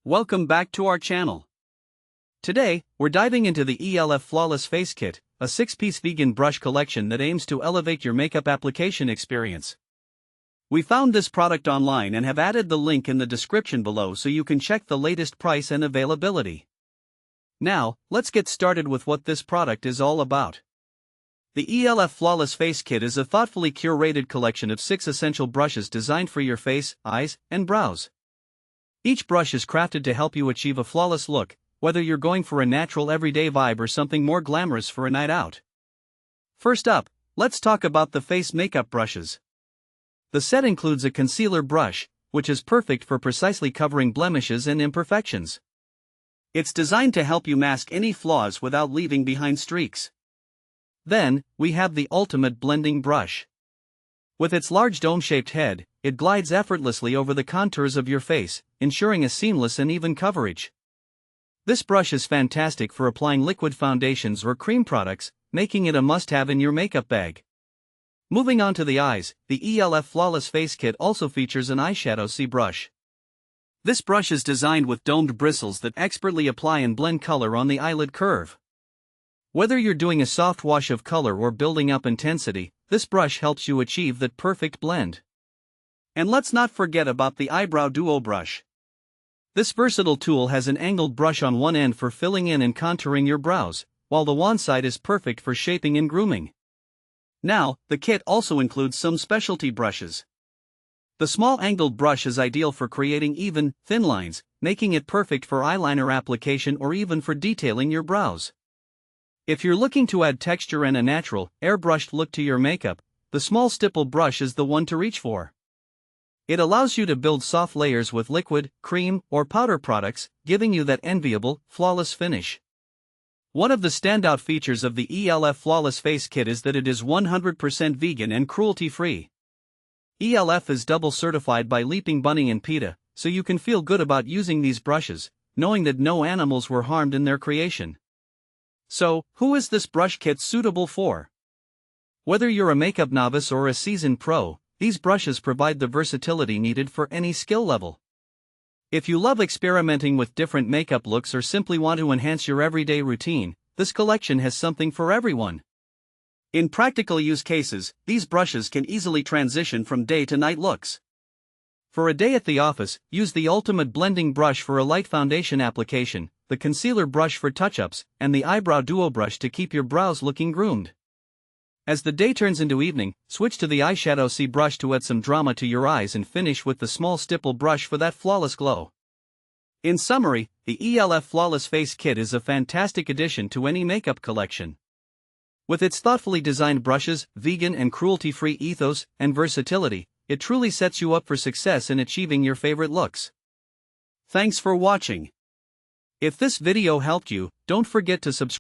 Welcome back to our channel. Today, we're diving into the e.l.f. Flawless Face Kit, a 6-piece vegan brush collection that aims to elevate your makeup application experience. We found this product online and have added the link in the description below so you can check the latest price and availability. Now, let's get started with what this product is all about. The e.l.f. Flawless Face Kit is a thoughtfully curated collection of 6 essential brushes designed for your face, eyes, and brows. Each brush is crafted to help you achieve a flawless look, whether you're going for a natural everyday vibe or something more glamorous for a night out. First up, let's talk about the face makeup brushes. The set includes a concealer brush, which is perfect for precisely covering blemishes and imperfections. It's designed to help you mask any flaws without leaving behind streaks. Then, we have the ultimate blending brush. With its large dome-shaped head, it glides effortlessly over the contours of your face, ensuring a seamless and even coverage. This brush is fantastic for applying liquid foundations or cream products, making it a must-have in your makeup bag. Moving on to the eyes, the e.l.f. Flawless Face Kit also features an eyeshadow brush. This brush is designed with domed bristles that expertly apply and blend color on the eyelid curve. Whether you're doing a soft wash of color or building up intensity, this brush helps you achieve that perfect blend. And let's not forget about the Eyebrow Duo Brush. This versatile tool has an angled brush on one end for filling in and contouring your brows, while the wand side is perfect for shaping and grooming. Now, the kit also includes some specialty brushes. The small angled brush is ideal for creating even, thin lines, making it perfect for eyeliner application or even for detailing your brows. If you're looking to add texture and a natural, airbrushed look to your makeup, the small stipple brush is the one to reach for. It allows you to build soft layers with liquid, cream, or powder products, giving you that enviable, flawless finish. One of the standout features of the e.l.f. Flawless Face Kit is that it is 100% vegan and cruelty-free. e.l.f. is double certified by Leaping Bunny and PETA, so you can feel good about using these brushes, knowing that no animals were harmed in their creation. So, who is this brush kit suitable for? Whether you're a makeup novice or a seasoned pro, these brushes provide the versatility needed for any skill level. If you love experimenting with different makeup looks or simply want to enhance your everyday routine, this collection has something for everyone. In practical use cases, these brushes can easily transition from day to night looks. For a day at the office, use the ultimate blending brush for a light foundation application, the concealer brush for touch-ups, and the Eyebrow Duo Brush to keep your brows looking groomed. As the day turns into evening, switch to the Eyeshadow brush to add some drama to your eyes and finish with the small stipple brush for that flawless glow. In summary, the e.l.f. Flawless Face Kit is a fantastic addition to any makeup collection. With its thoughtfully designed brushes, vegan and cruelty-free ethos, and versatility, it truly sets you up for success in achieving your favorite looks. Thanks for watching. If this video helped you, don't forget to subscribe.